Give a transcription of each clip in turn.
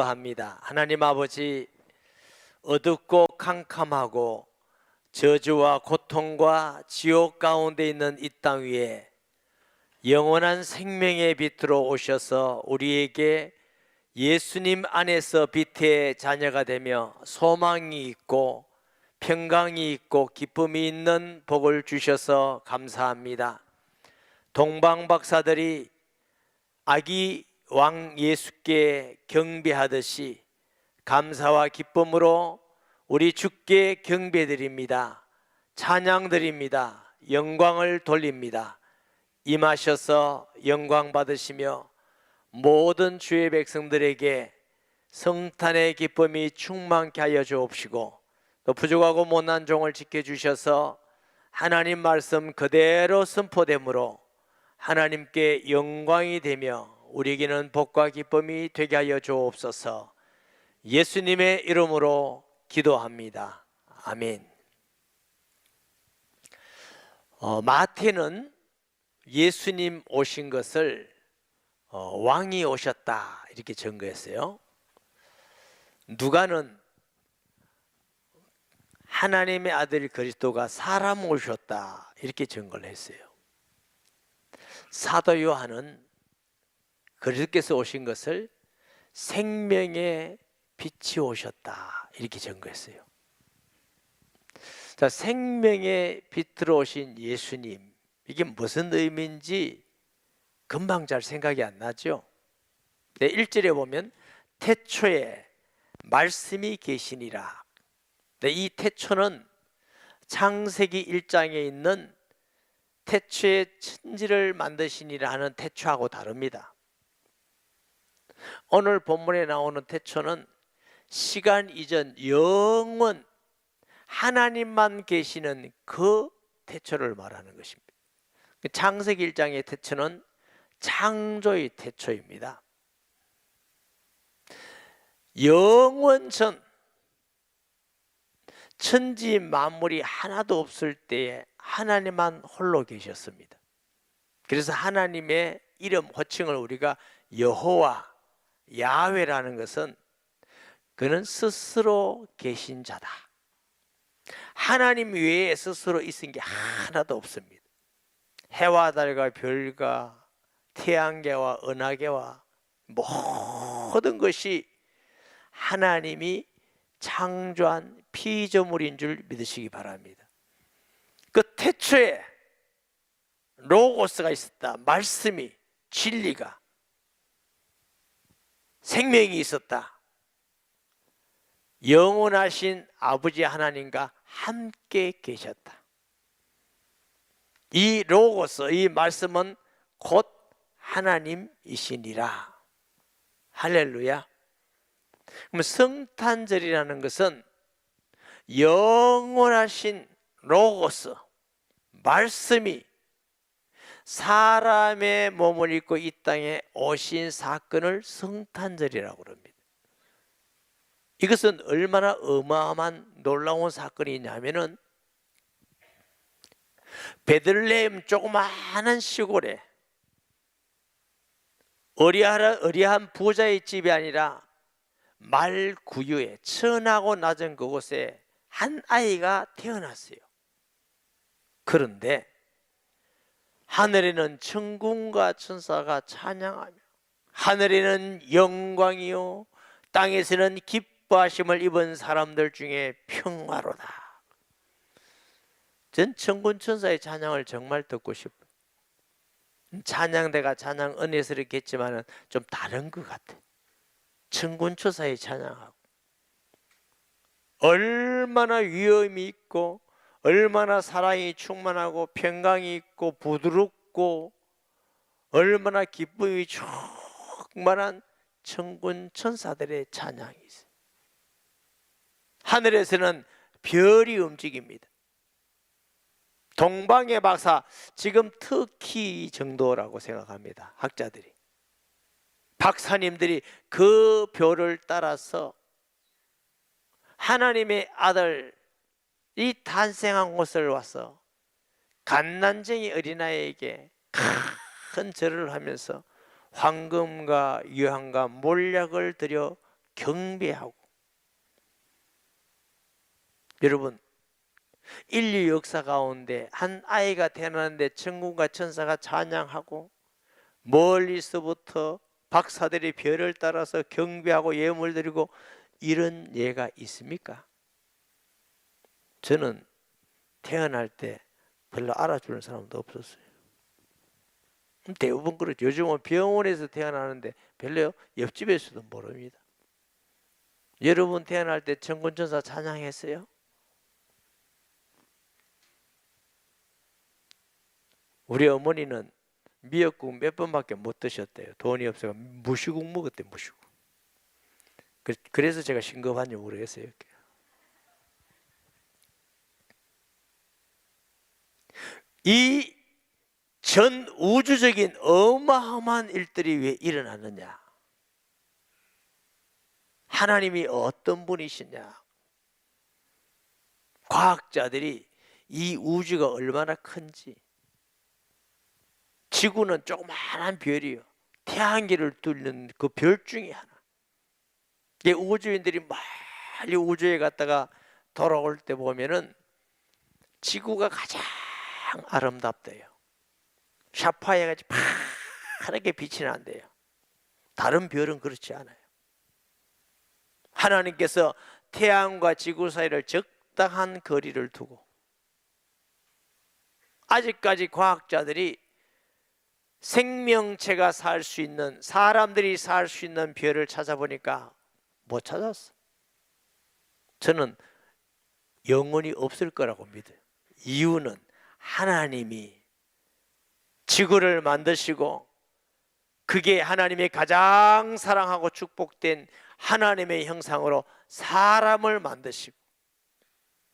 합니다. 하나님 아버지, 어둡고 캄캄하고 저주와 고통과 지옥 가운데 있는 이 땅 위에 영원한 생명의 빛으로 오셔서 우리에게 예수님 안에서 빛의 자녀가 되며 소망이 있고 평강이 있고 기쁨이 있는 복을 주셔서 감사합니다. 동방박사들이 아기 왕 예수께 경배하듯이 감사와 기쁨으로 우리 주께 경배드립니다. 찬양드립니다. 영광을 돌립니다. 임하셔서 영광 받으시며 모든 주의 백성들에게 성탄의 기쁨이 충만케 하여 주옵시고, 또 부족하고 못난 종을 지켜주셔서 하나님 말씀 그대로 선포되므로 하나님께 영광이 되며 우리에게는 복과 기쁨이 되게 하여 주옵소서. 예수님의 이름으로 기도합니다. 아멘. 마태는 예수님 오신 것을 왕이 오셨다 이렇게 증거했어요. 누가는 하나님의 아들 그리스도가 사람 오셨다 이렇게 증거를 했어요. 사도 요한은 그리스도께서 오신 것을 생명의 빛이 오셨다 이렇게 증거했어요. 자, 생명의 빛으로 오신 예수님, 이게 무슨 의미인지 금방 잘 생각이 안 나죠. 1절에 보면 태초에 말씀이 계시니라. 이 태초는 창세기 1장에 있는 태초에 천지를 만드시니라 하는 태초하고 다릅니다. 오늘 본문에 나오는 태초는 시간 이전 영원 하나님만 계시는 그 태초를 말하는 것입니다. 창세기 1장의 태초는 창조의 태초입니다. 영원 전 천지 만물이 하나도 없을 때에 하나님만 홀로 계셨습니다. 그래서 하나님의 이름 호칭을 우리가 여호와, 야훼라는 것은 그는 스스로 계신 자다. 하나님 외에 스스로 있은 게 하나도 없습니다. 해와 달과 별과 태양계와 은하계와 모든 것이 하나님이 창조한 피조물인 줄 믿으시기 바랍니다. 그 태초에 로고스가 있었다. 말씀이, 진리가, 생명이 있었다. 영원하신 아버지 하나님과 함께 계셨다. 이 로고스, 이 말씀은 곧 하나님이시니라. 할렐루야. 그럼 성탄절이라는 것은 영원하신 로고스, 말씀이 사람의 몸을 입고 이 땅에 오신 사건을 성탄절이라고 합니다. 이것은 얼마나 어마어마한 놀라운 사건이냐면은 베들레헴 조그마한 시골에 어리한 부자의 집이 아니라 말구유에 천하고 낮은 그곳에 한 아이가 태어났어요. 그런데 하늘에는 천군과 천사가 찬양하며 하늘에는 영광이요 땅에서는 기뻐하심을 입은 사람들 중에 평화로다. 전 천군 천사의 찬양을 정말 듣고 싶어요. 찬양대가 찬양 은혜스럽겠지만 좀 다른 것 같아. 천군 천사의 찬양하고 얼마나 위엄이 있고 얼마나 사랑이 충만하고 평강이 있고 부드럽고 얼마나 기쁨이 충만한 천군 천사들의 찬양이 있어요. 하늘에서는 별이 움직입니다. 동방의 박사, 지금 터키 정도라고 생각합니다. 학자들이, 박사님들이 그 별을 따라서 하나님의 아들이 탄생한 곳을 와서 갓난쟁이 어린아이에게 큰 절을 하면서 황금과 유향과 몰약을 드려 경배하고. 여러분, 인류 역사 가운데 한 아이가 태어나는데 천군과 천사가 찬양하고 멀리서부터 박사들이 별을 따라서 경배하고 예물 드리고 이런 예가 있습니까? 저는 태어날 때 별로 알아주는 사람도 없었어요. 대부분 그렇죠. 요즘은 병원에서 태어나는데 별로 옆집에서도 모릅니다. 여러분 태어날 때 천군천사 찬양했어요? 우리 어머니는 미역국 몇 번밖에 못 드셨대요. 돈이 없어서 무시국 먹었대. 무시국. 그래서 제가 신급한지 모르겠어요. 이 전 우주적인 어마어마한 일들이 왜 일어나느냐? 하나님이 어떤 분이시냐? 과학자들이 이 우주가 얼마나 큰지, 지구는 조그마한 별이요, 태양계를 뚫는 그 별 중에 하나. 우주인들이 멀리 우주에 갔다가 돌아올 때 보면은 지구가 가장 아름답대요. 샤파이어같이 파랗게 빛이 난대요. 다른 별은 그렇지 않아요. 하나님께서 태양과 지구 사이를 적당한 거리를 두고, 아직까지 과학자들이 생명체가 살 수 있는, 사람들이 살 수 있는 별을 찾아보니까 못 찾았어. 저는 영원히 없을 거라고 믿어요. 이유는 하나님이 지구를 만드시고 그게 하나님의 가장 사랑하고 축복된 하나님의 형상으로 사람을 만드시고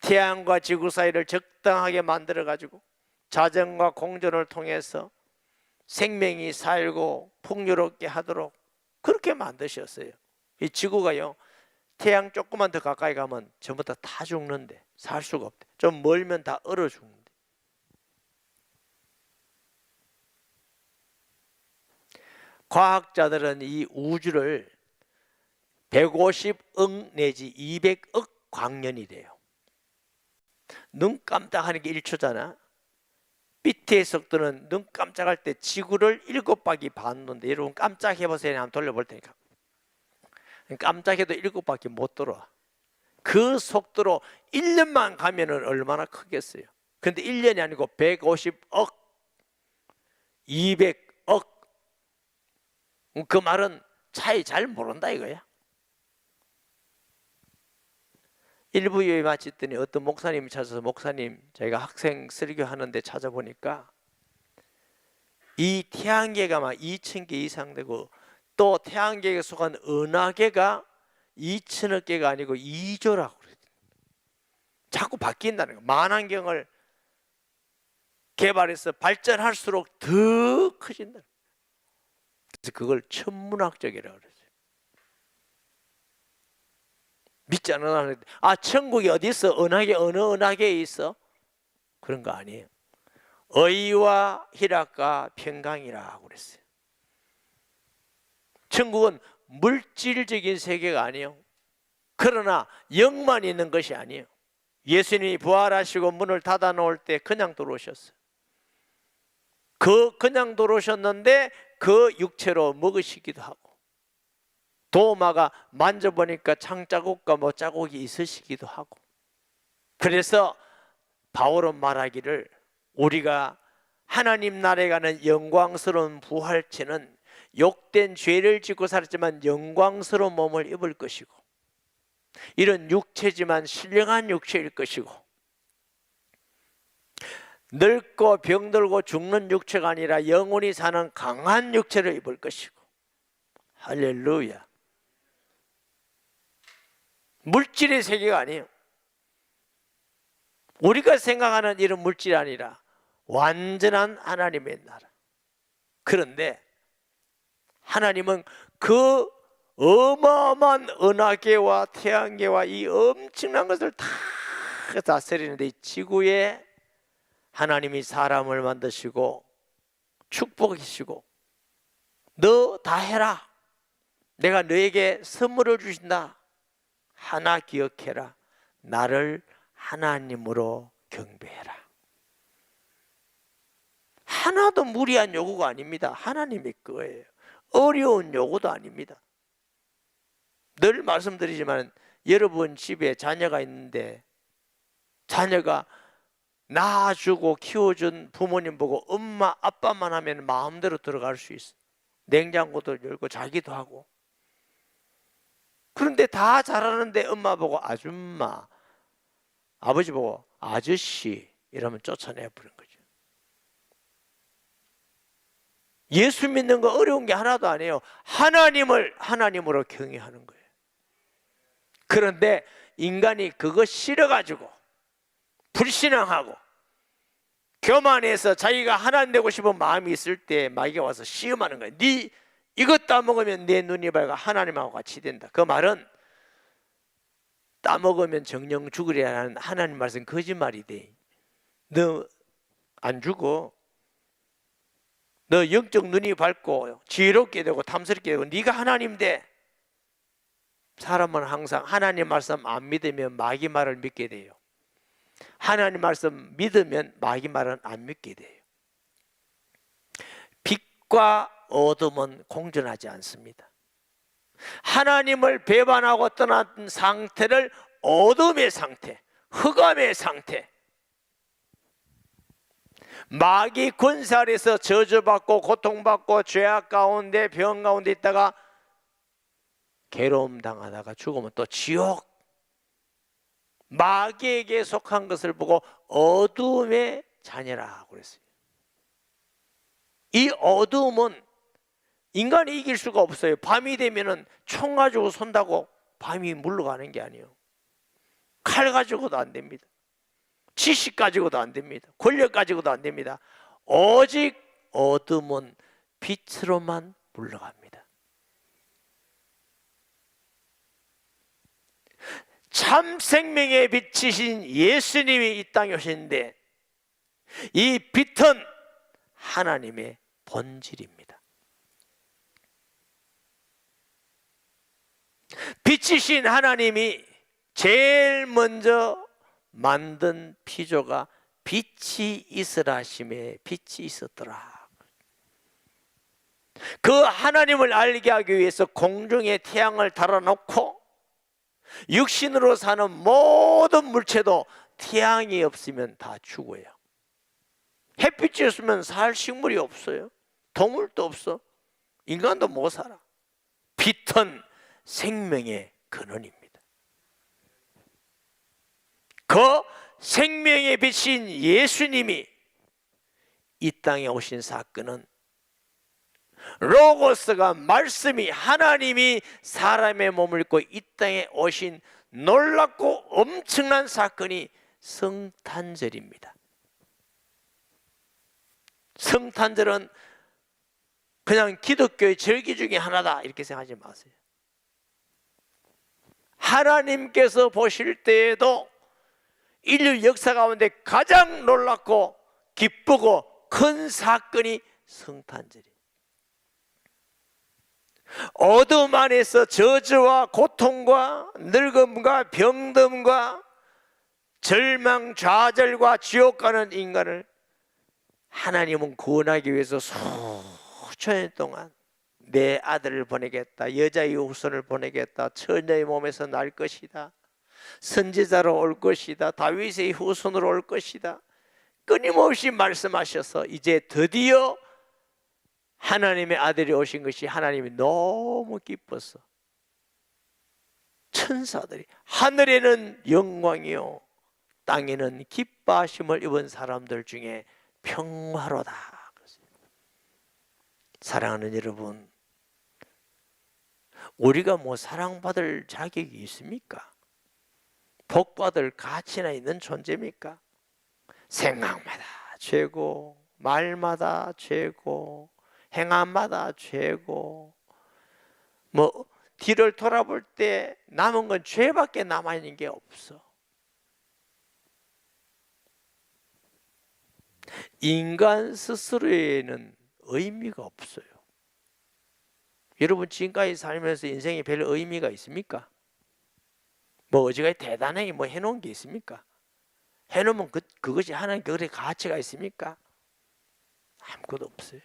태양과 지구 사이를 적당하게 만들어 가지고 자전과 공전을 통해서 생명이 살고 풍요롭게 하도록 그렇게 만드셨어요. 이 지구가요, 태양 조금만 더 가까이 가면 전부 다 죽는데, 살 수가 없대. 좀 멀면 다 얼어 죽는데. 과학자들은 이 우주를 150억 내지 200억 광년이래요. 눈 깜짝하는 게 1초잖아. 빛의 속도는 눈 깜짝할 때 지구를 7바퀴 밟는데, 여러분 깜짝 해보세요. 한번 돌려볼 테니까. 깜짝해도 7바퀴 못 돌아. 그 속도로 1년만 가면은 얼마나 크겠어요. 근데 1년이 아니고 150억, 200억. 그 말은 차이 잘 모른다 이거야. 일부 예배 마쳤더니 어떤 목사님이 찾아서, 목사님, 저희가 학생 설교하는데 찾아보니까 이 태양계가 막 2,000개 이상 되고, 또 태양계에 속한 은하계가 2천억 개가 아니고 2조라고 그래요. 자꾸 바뀐다는 거예요. 만환경을 개발해서 발전할수록 더 커진다. 그래서 그걸 천문학적이라고 그랬어요. 믿지 않는, 천국이 어디 있어? 은하계, 어느 은하계에 있어? 그런 거 아니에요. 의와 희락과 평강이라고 그랬어요. 천국은 물질적인 세계가 아니에요. 그러나 영만 있는 것이 아니에요. 예수님이 부활하시고 문을 닫아 놓을 때 그냥 들어오셨어요. 그냥 들어오셨는데 그 육체로 먹으시기도 하고, 도마가 만져보니까 창자국과 못자국이 있으시기도 하고. 그래서 바울은 말하기를, 우리가 하나님 나라에 가는 영광스러운 부활체는 욕된 죄를 짓고 살았지만 영광스러운 몸을 입을 것이고, 이런 육체지만 신령한 육체일 것이고, 늙고 병들고 죽는 육체가 아니라 영원히 사는 강한 육체를 입을 것이고. 할렐루야. 물질의 세계가 아니에요. 우리가 생각하는 이런 물질이 아니라 완전한 하나님의 나라. 그런데 하나님은 그 어마어마한 은하계와 태양계와 이 엄청난 것을 다 다스리는데, 이 지구에 하나님이 사람을 만드시고 축복하시고, 너 다 해라, 내가 너에게 선물을 주신다. 하나 기억해라. 나를 하나님으로 경배해라. 하나도 무리한 요구가 아닙니다. 하나님의 거예요. 어려운 요구도 아닙니다. 늘 말씀드리지만 여러분 집에 자녀가 있는데 자녀가 낳아주고 키워준 부모님 보고 엄마 아빠만 하면 마음대로 들어갈 수 있어. 냉장고도 열고 자기도 하고. 그런데 다 잘하는데 엄마 보고 아줌마, 아버지 보고 아저씨 이러면 쫓아내 버린 거죠. 예수 믿는 거 어려운 게 하나도 아니에요. 하나님을 하나님으로 경외하는 거예요. 그런데 인간이 그거 싫어가지고 불신앙하고 교만해서 자기가 하나님 되고 싶은 마음이 있을 때 마귀가 와서 시험하는 거예요. 네 이거 따먹으면 내 눈이 밝아 하나님하고 같이 된다. 그 말은 따먹으면 정령 죽으리라는 하나님 말씀 거짓말이 돼. 너 안 죽어. 너 영적 눈이 밝고 지혜롭게 되고 탐스럽게 되고 네가 하나님 돼. 사람은 항상 하나님 말씀 안 믿으면 마귀 말을 믿게 돼요. 하나님 말씀 믿으면 마귀 말은 안 믿게 돼요. 빛과 어둠은 공존하지 않습니다. 하나님을 배반하고 떠난 상태를 어둠의 상태, 흑암의 상태, 마귀 권세 아래서 저주받고 고통받고 죄악 가운데 병 가운데 있다가 괴로움 당하다가 죽으면 또 지옥, 마귀에게 속한 것을 보고 어둠의 자녀라고 그랬어요. 이 어둠은 인간이 이길 수가 없어요. 밤이 되면은 총 가지고 손다고 밤이 물러가는 게 아니에요. 칼 가지고도 안 됩니다. 지식 가지고도 안 됩니다. 권력 가지고도 안 됩니다. 오직 어둠은 빛으로만 물러갑니다. 참 생명의 빛이신 예수님이 이 땅에 오셨는데 이 빛은 하나님의 본질입니다. 빛이신 하나님이 제일 먼저 만든 피조가 빛이 있으라 하심에 빛이 있었더라. 그 하나님을 알게 하기 위해서 공중에 태양을 달아놓고 육신으로 사는 모든 물체도 태양이 없으면 다 죽어요. 햇빛이 없으면 살 식물이 없어요. 동물도 없어. 인간도 못 살아. 빛은 생명의 근원입니다. 그 생명의 빛인 예수님이 이 땅에 오신 사건은 로고스가 말씀이 하나님이 사람의 몸을 입고 이 땅에 오신 놀랍고 엄청난 사건이 성탄절입니다. 성탄절은 그냥 기독교의 절기 중에 하나다 이렇게 생각하지 마세요. 하나님께서 보실 때에도 인류 역사 가운데 가장 놀랍고 기쁘고 큰 사건이 성탄절이에요. 어둠 안에서 저주와 고통과 늙음과 병듦과 절망, 좌절과 지옥 가는 인간을 하나님은 구원하기 위해서 수천 년 동안 내 아들을 보내겠다, 여자의 후손을 보내겠다, 처녀의 몸에서 날 것이다, 선지자로 올 것이다, 다윗의 후손으로 올 것이다, 끊임없이 말씀하셔서 이제 드디어 하나님의 아들이 오신 것이 하나님이 너무 기뻐서 천사들이 하늘에는 영광이요 땅에는 기뻐하심을 입은 사람들 중에 평화로다. 사랑하는 여러분, 우리가 뭐 사랑받을 자격이 있습니까? 복받을 가치나 있는 존재입니까? 생각마다 죄고, 말마다 죄고, 행함마다 죄고, 뭐 뒤를 돌아볼 때 남은 건 죄밖에 남아있는 게 없어. 인간 스스로에는 의미가 없어요. 여러분 지금까지 살면서 인생에 별 의미가 있습니까? 뭐 어지간히 대단하게 뭐 해놓은 게 있습니까? 해놓으면 그것이 하나님께 그렇게 가치가 있습니까? 아무것도 없어요.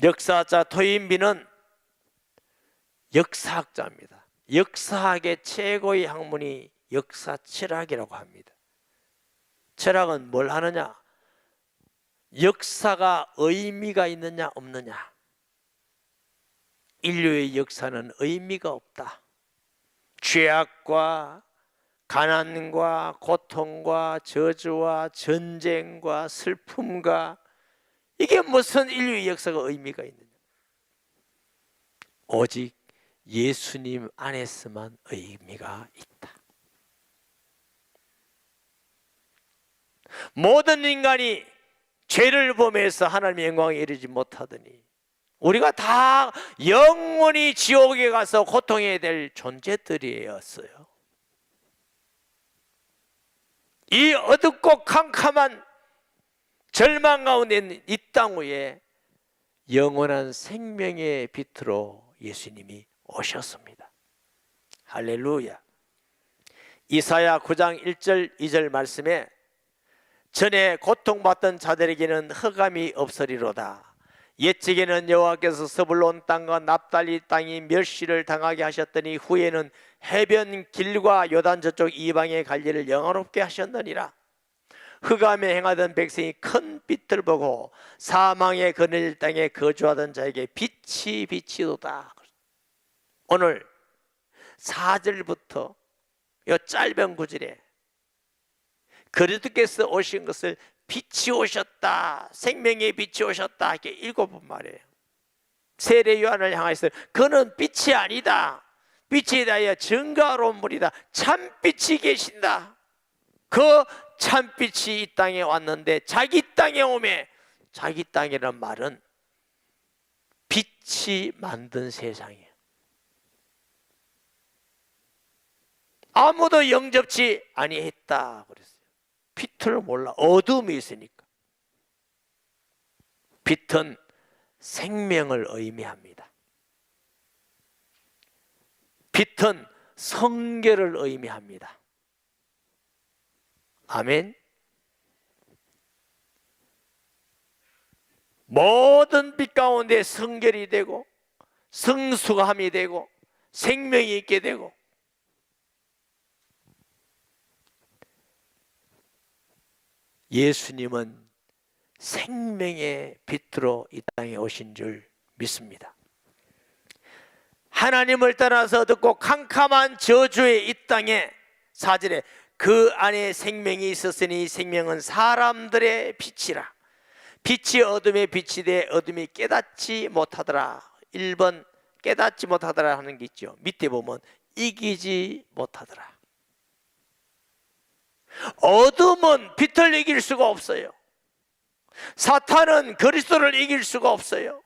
역사자 토인비는 역사학자입니다. 역사학의 최고의 학문이 역사 철학이라고 합니다. 철학은 뭘 하느냐? 역사가 의미가 있느냐 없느냐. 인류의 역사는 의미가 없다. 죄악과 가난과 고통과 저주와 전쟁과 슬픔과 이게 무슨 인류의 역사가 의미가 있느냐. 오직 예수님 안에서만 의미가 있다. 모든 인간이 죄를 범해서 하나님의 영광에 이르지 못하더니 우리가 다 영원히 지옥에 가서 고통해야 될 존재들이었어요. 이 어둡고 캄캄한 절망 가운데 있는 이 땅 위에 영원한 생명의 빛으로 예수님이 오셨습니다. 할렐루야. 이사야 9장 1절 2절 말씀에 전에 고통받던 자들에게는 흑암이 없으리로다. 옛적에는 여호와께서 스불론 땅과 납달리 땅이 멸시를 당하게 하셨더니 후에는 해변 길과 요단 저쪽 이방의 갈리를 영화롭게 하셨느니라. 흑암에 행하던 백성이 큰 빛을 보고 사망의 그늘 땅에 거주하던 자에게 빛이 비치도다. 오늘 4절부터 이 짧은 구절에 그리스도께서 오신 것을 빛이 오셨다, 생명의 빛이 오셨다 이렇게 읽어본 말이에요. 세례 요한을 향해서 그는 빛이 아니다, 빛에 대하여 증거로운 분이다, 참빛이 계신다. 그 참빛이 이 땅에 왔는데 자기 땅에 오매, 자기 땅이란 말은 빛이 만든 세상이에요. 아무도 영접치 아니했다 그랬어요. 빛을 몰라, 어둠이 있으니까. 빛은 생명을 의미합니다. 빛은 성결을 의미합니다. 아멘. 모든 빛 가운데 성결이 되고 성숙함이 되고 생명이 있게 되고, 예수님은 생명의 빛으로 이 땅에 오신 줄 믿습니다. 하나님을 떠나서 어둡고 캄캄한 저주의 이 땅에 4절에 그 안에 생명이 있었으니 생명은 사람들의 빛이라. 빛이 어둠에 빛이 돼 어둠이 깨닫지 못하더라. 1번 깨닫지 못하더라 하는 게 있죠. 밑에 보면 이기지 못하더라. 어둠은 빛을 이길 수가 없어요. 사탄은 그리스도를 이길 수가 없어요.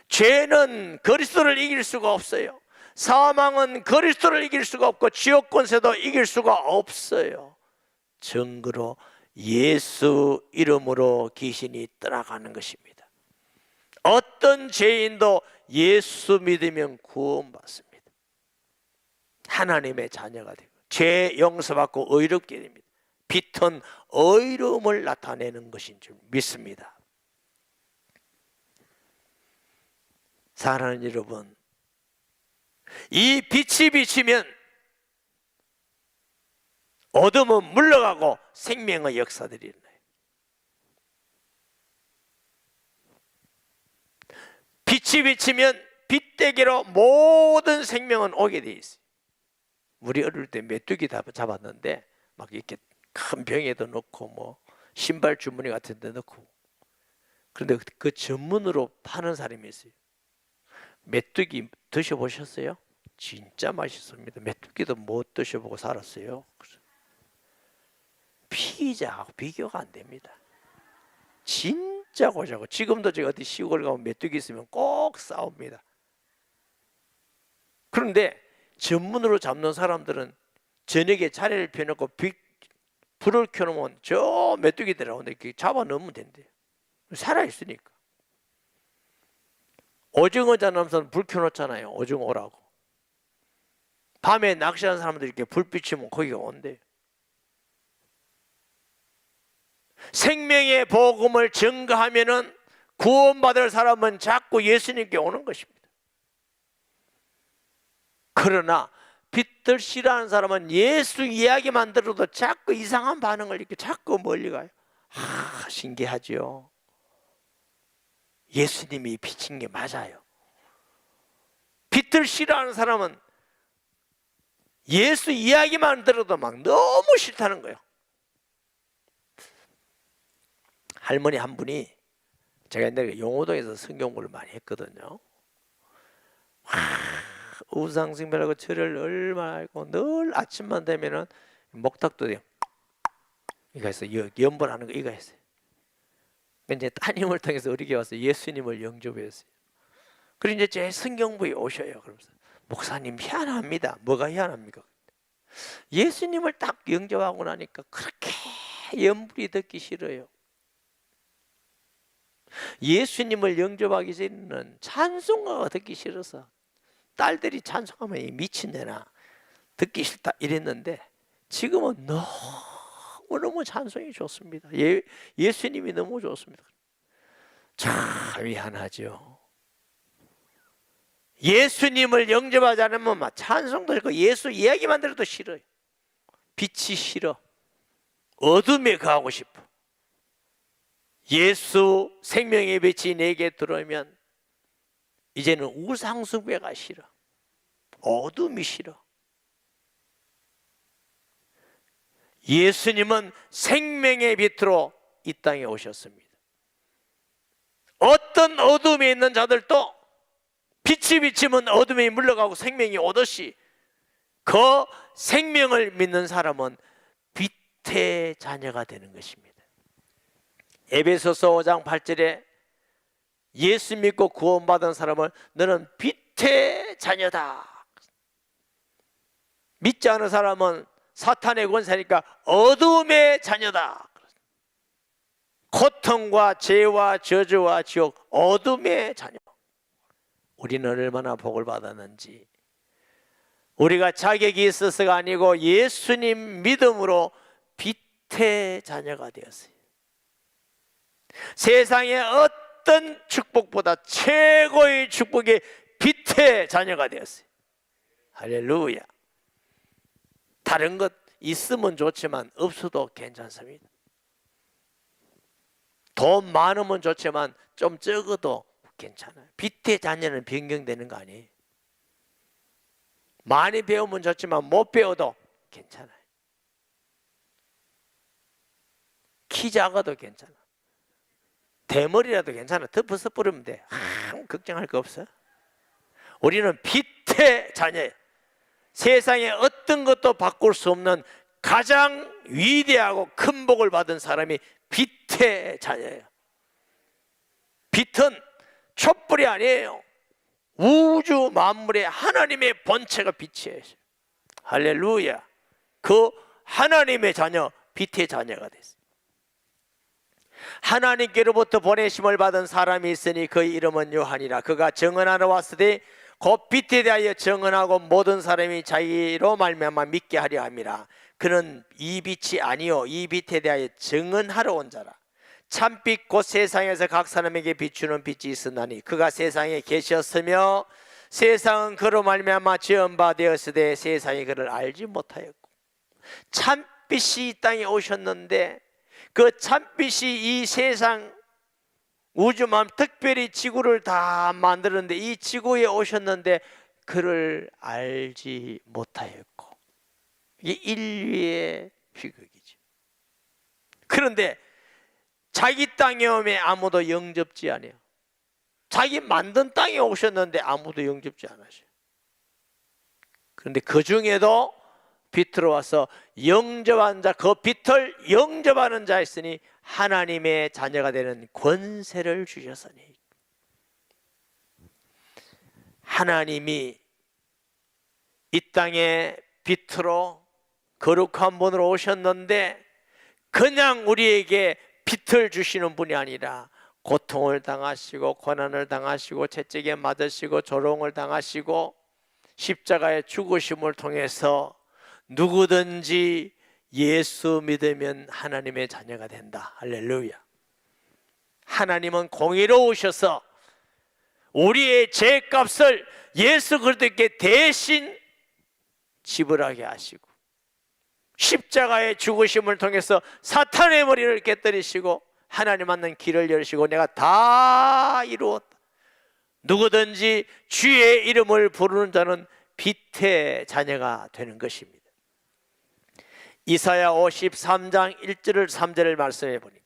죄는 그리스도를 이길 수가 없어요. 사망은 그리스도를 이길 수가 없고 지옥 권세도 이길 수가 없어요. 증거로 예수 이름으로 귀신이 떠나가는 것입니다. 어떤 죄인도 예수 믿으면 구원받습니다. 하나님의 자녀가 되고 죄 용서받고 의롭게 됩니다. 빛은 의로움을 나타내는 것인 줄 믿습니다. 사랑하는 여러분, 이 빛이 비치면 어둠은 물러가고 생명의 역사들이 일어나요. 빛이 비치면 빛대기로 모든 생명은 오게 돼 있어요. 우리 어릴 때 메뚜기 잡았는데 막 이렇게 큰 병에도 넣고 뭐 신발 주머니 같은 데 넣고, 그런데 그 전문으로 파는 사람이 있어요. 메뚜기 드셔보셨어요? 진짜 맛있습니다. 메뚜기도 못 드셔보고 살았어요. 피자하고 비교가 안 됩니다. 진짜 고자고. 지금도 제가 어디 시골 가면 메뚜기 있으면 꼭 싸웁니다. 그런데 전문으로 잡는 사람들은 저녁에 자리를 펴놓고 불을 켜놓으면 저 메뚜기들하고 이렇게 잡아 넣으면 된대요. 살아있으니까. 오징어 잡는 불 켜놓잖아요. 오징어 오라고. 밤에 낚시하는 사람들이 이렇게 불 비치면 거기가 온대. 생명의 복음을 증거하면은 구원받을 사람은 자꾸 예수님께 오는 것입니다. 그러나 빛을 싫어하는 사람은 예수 이야기만 들어도 자꾸 이상한 반응을 이렇게 자꾸 멀리 가요. 신기하죠. 예수님이 빛인 게 맞아요. 빛을 싫어하는 사람은 예수 이야기만 들어도 막 너무 싫다는 거예요. 할머니 한 분이, 제가 옛날에 용호동에서 성경 공부를 많이 했거든요. 우상숭배라고 절을 얼마나 하고 늘 아침만 되면은 목탁도 돼요. 이거 했어요. 연번하는 거 이거 했어요. 이제 따님을 통해서 어리게 와서 예수님을 영접했어요. 그리고 이제 제 성경부에 오셔요. 그러면서 목사님 희한합니다. 뭐가 희한합니까? 예수님을 딱 영접하고 나니까 그렇게 연불이 듣기 싫어요. 예수님을 영접하기 전에는 찬송가가 듣기 싫어서 딸들이 찬송하면 미친내나 듣기 싫다 이랬는데 지금은 너무너무 찬송이 좋습니다. 예수님이 너무 좋습니다. 참 미안하죠. 예수님을 영접하지 않으면 막 찬송도 싫고 예수 이야기만 들어도 싫어요. 빛이 싫어. 어둠에 가고 싶어. 예수 생명의 빛이 내게 들어오면 이제는 우상숭배가 싫어. 어둠이 싫어. 예수님은 생명의 빛으로 이 땅에 오셨습니다. 어떤 어둠에 있는 자들도 빛이 비치면 어둠이 물러가고 생명이 오듯이 그 생명을 믿는 사람은 빛의 자녀가 되는 것입니다. 에베소서 5장 8절에 예수 믿고 구원받은 사람은 너는 빛의 자녀다. 믿지 않은 사람은 사탄의 권세니까 어둠의 자녀다. 고통과 죄와 저주와 지옥, 어둠의 자녀. 우리는 얼마나 복을 받았는지. 우리가 자격이 있어서가 아니고 예수님 믿음으로 빛의 자녀가 되었어요. 세상의 어떤 축복보다 최고의 축복이 빛의 자녀가 되었어요. 할렐루야. 다른 것 있으면 좋지만 없어도 괜찮습니다. 돈 많으면 좋지만 좀 적어도 괜찮아요. 빛의 자녀는 변경되는 거 아니에요. 많이 배우면 좋지만 못 배워도 괜찮아요. 키 작아도 괜찮아. 대머리라도 괜찮아. 덮어서 뿌리면 돼. 아무 걱정할 거 없어. 우리는 빛의 자녀예요. 세상에 어떤 것도 바꿀 수 없는 가장 위대하고 큰 복을 받은 사람이 빛의 자녀예요. 빛은 촛불이 아니에요. 우주 만물의 하나님의 본체가 빛이에요. 할렐루야. 그 하나님의 자녀, 빛의 자녀가 됐어요. 하나님께로부터 보내심을 받은 사람이 있으니 그의 이름은 요한이라. 그가 증언하러 왔으되 곧 빛에 대하여 증언하고 모든 사람이 자기로 말미암아 믿게 하려 함이라. 그는 이 빛이 아니요 이 빛에 대하여 증언하러 온 자라. 참빛 곧 세상에서 각 사람에게 비추는 빛이 있으나니 그가 세상에 계셨으며 세상은 그로 말미암아 지은 바 되었으되 세상이 그를 알지 못하였고. 참빛이 이 땅에 오셨는데 그 참빛이 이 세상 우주만 특별히 지구를 다 만드는데 이 지구에 오셨는데 그를 알지 못하였고. 이게 인류의 비극이죠. 그런데 자기 땅에 오면 아무도 영접지 않아요. 자기 만든 땅에 오셨는데 아무도 영접지 않으셔요. 그런데 그 중에도 빛으로 와서 영접한 자, 그 빛을 영접하는 자 있으니 하나님의 자녀가 되는 권세를 주셨으니. 하나님이 이 땅에 빛으로 거룩한 분으로 오셨는데 그냥 우리에게 빛을 주시는 분이 아니라 고통을 당하시고 고난을 당하시고 채찍에 맞으시고 조롱을 당하시고 십자가의 죽으심을 통해서 누구든지 예수 믿으면 하나님의 자녀가 된다. 할렐루야. 하나님은 공의로우셔서 우리의 죄값을 예수 그리스도께 대신 지불하게 하시고 십자가의 죽으심을 통해서 사탄의 머리를 깨뜨리시고 하나님 맞는 길을 열으시고 내가 다 이루었다. 누구든지 주의 이름을 부르는 자는 빛의 자녀가 되는 것입니다. 이사야 53장 1절 3절을 말씀해 보니까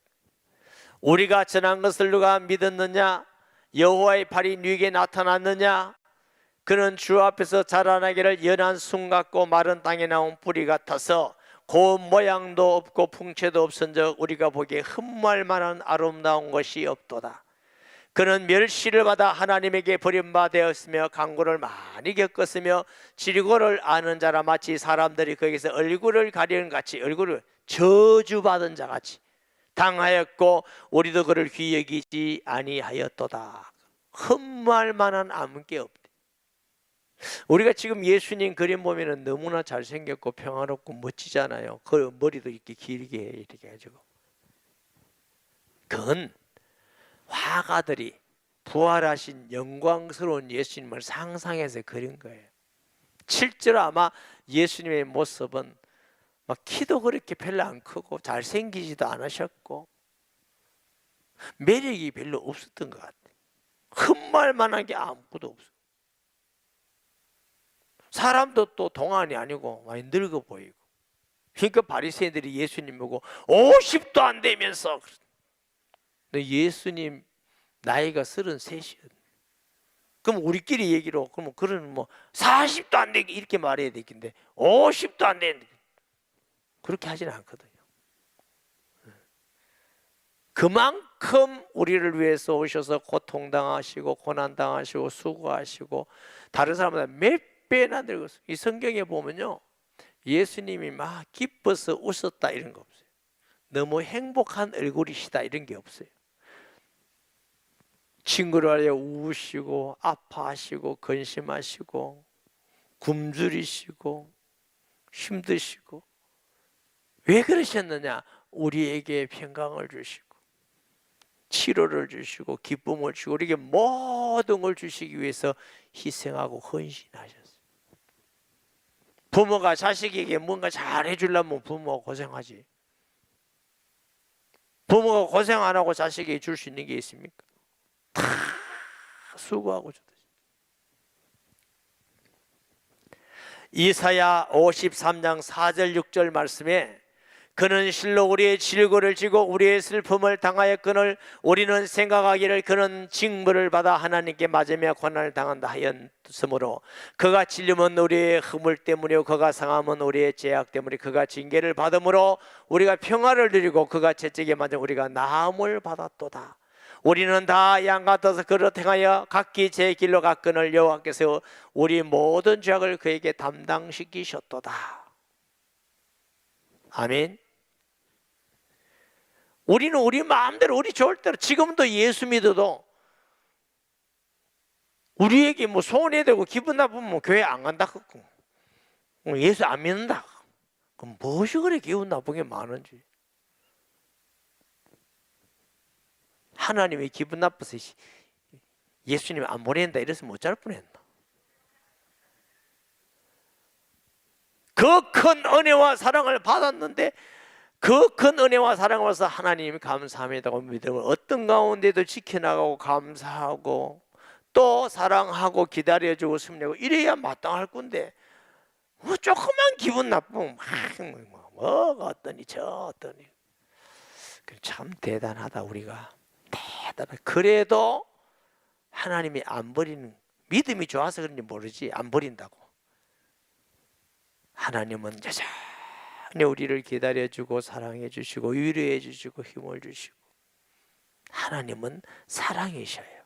우리가 전한 것을 누가 믿었느냐? 여호와의 팔이 네게 나타났느냐? 그는 주 앞에서 자라나기를 연한 순 같고 마른 땅에 나온 뿌리 같아서 고운 모양도 없고 풍채도 없은즉 우리가 보기에 흠모할 만한 아름다운 것이 없도다. 그는 멸시를 받아 하나님에게 버림받았으며 강구를 많이 겪었으며 질고를 아는 자라 마치 사람들이 거기서 얼굴을 가리는 같이 얼굴을 저주받은 자 같이 당하였고 우리도 그를 귀히 여기지 아니하였도다. 흠모할 만한 아무 게 없다. 우리가 지금 예수님 그림 보면은 너무나 잘생겼고 평화롭고 멋지잖아요. 그 머리도 이렇게 길게 이렇게 해가지고. 그건 화가들이 부활하신 영광스러운 예수님을 상상해서 그린 거예요. 실제로 아마 예수님의 모습은 막 키도 그렇게 별로 안 크고 잘생기지도 않으셨고 매력이 별로 없었던 것 같아요. 흠모할 만한 게 아무것도 없어요. 사람도 또 동안이 아니고 많이 늙어 보이고. 그러니까 바리새인들이 예수님 보고 50도 안 되면서, 근데 예수님 나이가 33이었는데 그럼 우리끼리 얘기로 그러면 그런 뭐 40도 안 되게 이렇게 말해야 되겠는데 50도 안 되는데 그렇게 하지는 않거든요. 그만큼 우리를 위해서 오셔서 고통당하시고 고난당하시고 수고하시고 다른 사람보다 몇 배나 늙었어요. 이 성경에 보면요 예수님이 막 기뻐서 웃었다 이런 거 없어요. 너무 행복한 얼굴이시다 이런 게 없어요. 친구를 하여 우시고 아파하시고 근심하시고 굶주리시고 힘드시고 왜 그러셨느냐? 우리에게 평강을 주시고 치료를 주시고 기쁨을 주시고 우리에게 모든 걸 주시기 위해서 희생하고 헌신하셨어요. 부모가 자식에게 뭔가 잘해주려면 부모가 고생하지. 부모가 고생 안 하고 자식에게 줄 수 있는 게 있습니까? 다 수고하고 줬다. 이사야 53장 4절 6절 말씀에 그는 실로 우리의 질고를 지고 우리의 슬픔을 당하였거늘 우리는 생각하기를 그는 징벌을 받아 하나님께 맞으며 고난을 당한다 하였으므로 그가 찔림은 우리의 허물 때문이요 그가 상함은 우리의 죄악 때문에 그가 징계를 받음으로 우리가 평화를 누리고 그가 채찍에 맞아 우리가 나음을 받았도다. 우리는 다 양 같아서 그를 행하여 각기 제 길로 갔거늘 여호와께서 우리 모든 죄악을 그에게 담당시키셨도다. 아멘. 우리는 우리 마음대로 우리 좋을 대로 지금도 예수 믿어도 우리에게 뭐 소원이 되고 기분 나쁘면 교회 안 간다 그고 예수 안 믿는다. 그럼 무엇이 그래 기분 나쁜 게 많은지. 하나님이 기분 나빠서 예수님 안 보낸다 이랬으면 어쩔 뻔했나. 그 큰 은혜와 사랑을 받았는데 그 큰 은혜와 사랑을 받아서 하나님이 감사합니다고 믿음을 어떤 가운데도 지켜나가고 감사하고 또 사랑하고 기다려주고 섬기고 이래야 마땅할 건데 뭐 조그만 기분 나쁘면 뭐가 어떠니 저 어떠니. 참 대단하다. 우리가 대단하다. 그래도 하나님이 안 버리는, 믿음이 좋아서 그런지 모르지 안 버린다고. 하나님은 여전히 우리를 기다려주고 사랑해주시고 위로해주시고 힘을 주시고 하나님은 사랑이셔요.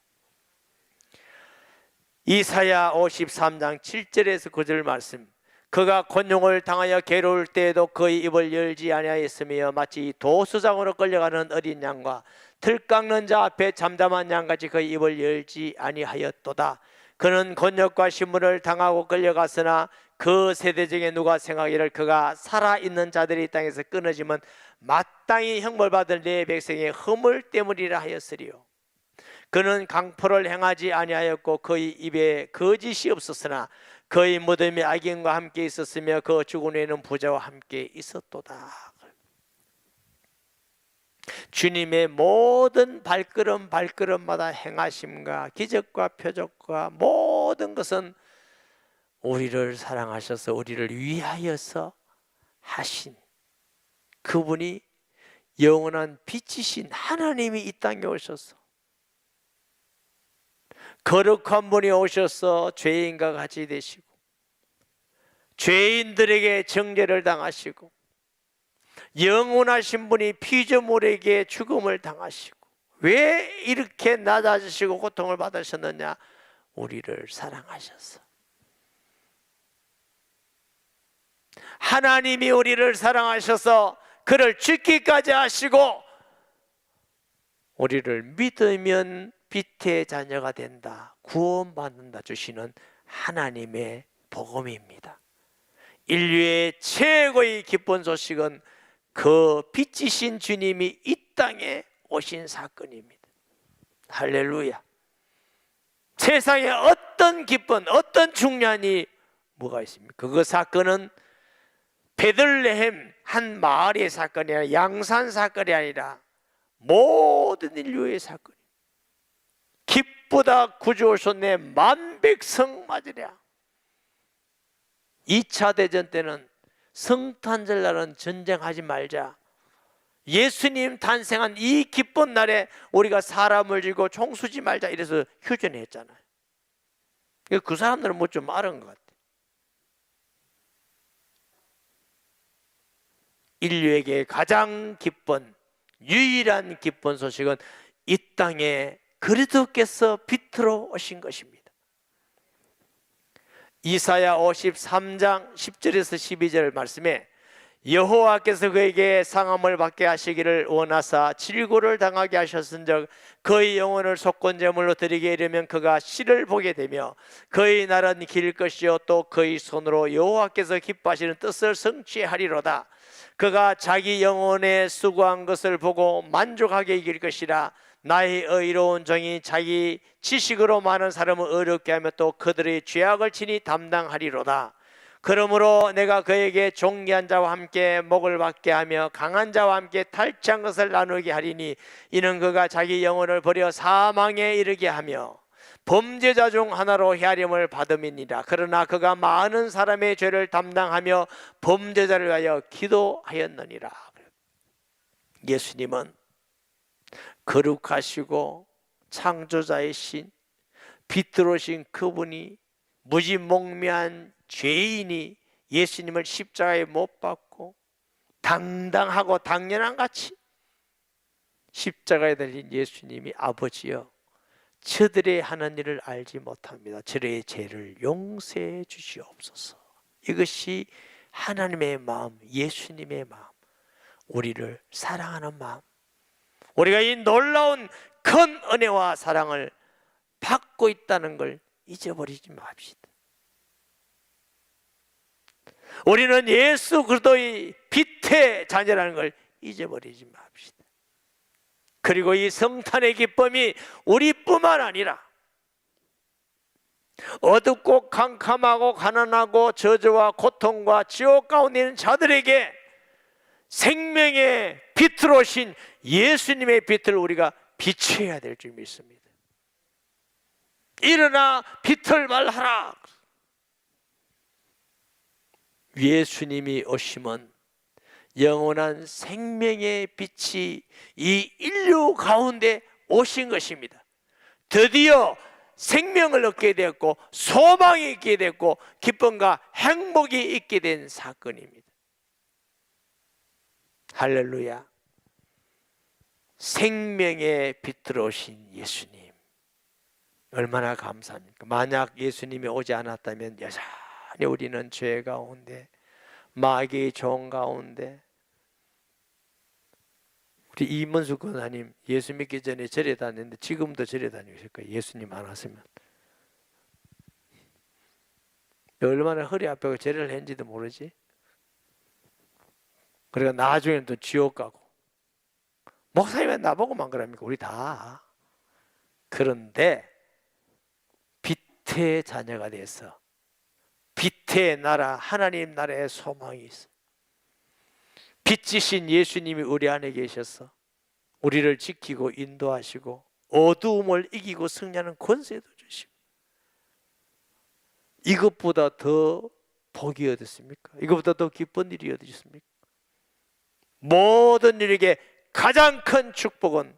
이사야 53장 7절에서 9절 말씀, 그가 곤욕을 당하여 괴로울 때에도 그의 입을 열지 아니하였으며 마치 도수장으로 끌려가는 어린 양과 틀 깎는 자 앞에 잠잠한 양같이 그 입을 열지 아니하였도다. 그는 곤욕과 신문을 당하고 끌려갔으나 그 세대 중에 누가 생각하기를 그가 살아있는 자들이 이 땅에서 끊어지면 마땅히 형벌받을 내 백성의 허물 때문이라 하였으리요. 그는 강포를 행하지 아니하였고 그의 입에 거짓이 없었으나 그의 무덤이 악인과 함께 있었으며 그 죽은 후에는 부자와 함께 있었도다. 주님의 모든 발걸음마다 행하심과 기적과 표적과 모든 것은 우리를 사랑하셔서 우리를 위하여서 하신 그분이 영원한 빛이신 하나님이 이 땅에 오셔서 거룩한 분이 오셔서 죄인과 같이 되시고 죄인들에게 정죄를 당하시고 영원하신 분이 피조물에게 죽음을 당하시고 왜 이렇게 낮아지시고 고통을 받으셨느냐? 우리를 사랑하셔서. 하나님이 우리를 사랑하셔서 그를 죽기까지 하시고 우리를 믿으면 빛의 자녀가 된다, 구원받는다 주시는 하나님의 복음입니다. 인류의 최고의 기쁜 소식은 그 빛이신 주님이 이 땅에 오신 사건입니다. 할렐루야. 세상에 어떤 기쁜, 어떤 중요한이 뭐가 있습니까? 그 사건은 베들레헴 한 마을의 사건이 아니라 양산 사건이 아니라 모든 인류의 사건입니다. 기쁘다 구주오셨네 만백성 맞으랴. 2차 대전 때는 성탄절 날은 전쟁하지 말자, 예수님 탄생한 이 기쁜 날에 우리가 사람을 죽이고 총 쏘지 말자 이래서 휴전했잖아요. 그 사람들은 뭐 좀 알은 것 같아요. 인류에게 가장 기쁜 유일한 기쁜 소식은 이 땅에 그리스도께서 빛으로 오신 것입니다. 이사야 53장 10절에서 12절 말씀에 여호와께서 그에게 상함을 받게 하시기를 원하사 질고를 당하게 하셨은즉 그의 영혼을 속건제물로 드리게 이르면 그가 씨를 보게 되며 그의 날은 길 것이요 또 그의 손으로 여호와께서 기뻐하시는 뜻을 성취하리로다. 그가 자기 영혼에 수고한 것을 보고 만족하게 이길 것이라. 나의 의로운 종이 자기 지식으로 많은 사람을 어렵게 하며 또 그들의 죄악을 친히 담당하리로다. 그러므로 내가 그에게 종기한 자와 함께 목을 받게 하며 강한 자와 함께 탈취한 것을 나누게 하리니 이는 그가 자기 영혼을 버려 사망에 이르게 하며 범죄자 중 하나로 헤아림을 받음이니라. 그러나 그가 많은 사람의 죄를 담당하며 범죄자를 위하여 기도하였느니라. 예수님은 거룩하시고 창조자이신 빛으로 오신 그분이 무지몽매한 죄인이 예수님을 십자가에 못 박고 당당하고 당연한 같이 십자가에 달린 예수님이 아버지여 저들의 하는 일을 알지 못합니다. 저들의 죄를 용서해 주시옵소서. 이것이 하나님의 마음, 예수님의 마음, 우리를 사랑하는 마음, 우리가 이 놀라운 큰 은혜와 사랑을 받고 있다는 걸 잊어버리지 맙시다. 우리는 예수 그리스도의 빛의 자녀라는 걸 잊어버리지 맙시다. 그리고 이 성탄의 기쁨이 우리뿐만 아니라 어둡고 캄캄하고 가난하고 저주와 고통과 지옥 가운데 있는 자들에게 생명의 빛으로 오신 예수님의 빛을 우리가 비춰야 될 줄 믿습니다. 일어나 빛을 발하라. 예수님이 오시면 영원한 생명의 빛이 이 인류 가운데 오신 것입니다. 드디어 생명을 얻게 되었고 소망이 있게 되었고 기쁨과 행복이 있게 된 사건입니다. 할렐루야. 생명의 빛으로 오신 예수님 얼마나 감사합니까? 만약 예수님이 오지 않았다면 여전히 우리는 죄 가운데 마귀의 종 가운데 우리 이문수 권사님 예수 믿기 전에 절에 다녔는데 지금도 절에 다니실 거예요. 예수님 안 하시면. 얼마나 허리 아프고 절을 했는지도 모르지. 그러니까 나중에는 또 지옥 가고. 목사님은 나보고만 그럽니까? 우리 다. 그런데 빛의 자녀가 돼서 빛의 나라, 하나님 나라의 소망이 있어. 빛이신 예수님이 우리 안에 계셔서 우리를 지키고 인도하시고 어두움을 이기고 승리하는 권세도 주시고, 이것보다 더 복이 어딨습니까? 이것보다 더 기쁜 일이 어디 있습니까? 모든 일에게 가장 큰 축복은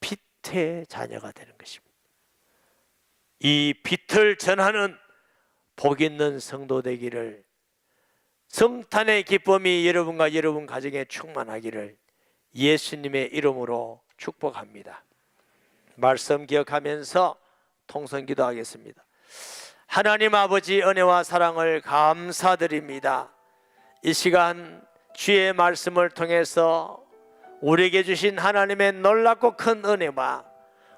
빛의 자녀가 되는 것입니다. 이 빛을 전하는 복 있는 성도 되기를, 성탄의 기쁨이 여러분과 여러분 가정에 충만하기를 예수님의 이름으로 축복합니다. 말씀 기억하면서 통성 기도하겠습니다. 하나님 아버지 은혜와 사랑을 감사드립니다. 이 시간 주의 말씀을 통해서 우리에게 주신 하나님의 놀랍고 큰 은혜와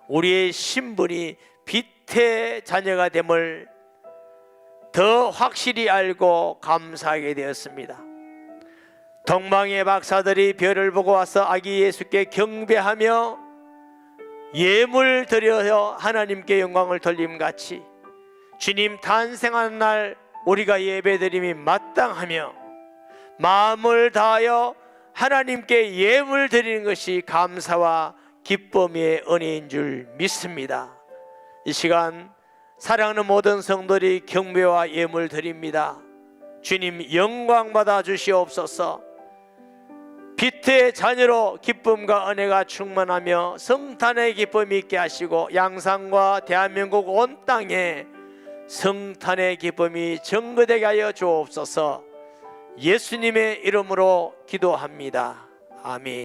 우리의 신분이 빛의 자녀가 됨을 더 확실히 알고 감사하게 되었습니다. 동방의 박사들이 별을 보고 와서 아기 예수께 경배하며 예물 드려서 하나님께 영광을 돌림같이 주님 탄생한 날 우리가 예배드림이 마땅하며 마음을 다하여 하나님께 예물 드리는 것이 감사와 기쁨의 은혜인 줄 믿습니다. 이 시간 사랑하는 모든 성도들이 경배와 예물 드립니다. 주님 영광 받아 주시옵소서. 빛의 자녀로 기쁨과 은혜가 충만하며 성탄의 기쁨이 있게 하시고 양산과 대한민국 온 땅에 성탄의 기쁨이 증거되게 하여 주옵소서. 예수님의 이름으로 기도합니다. 아멘.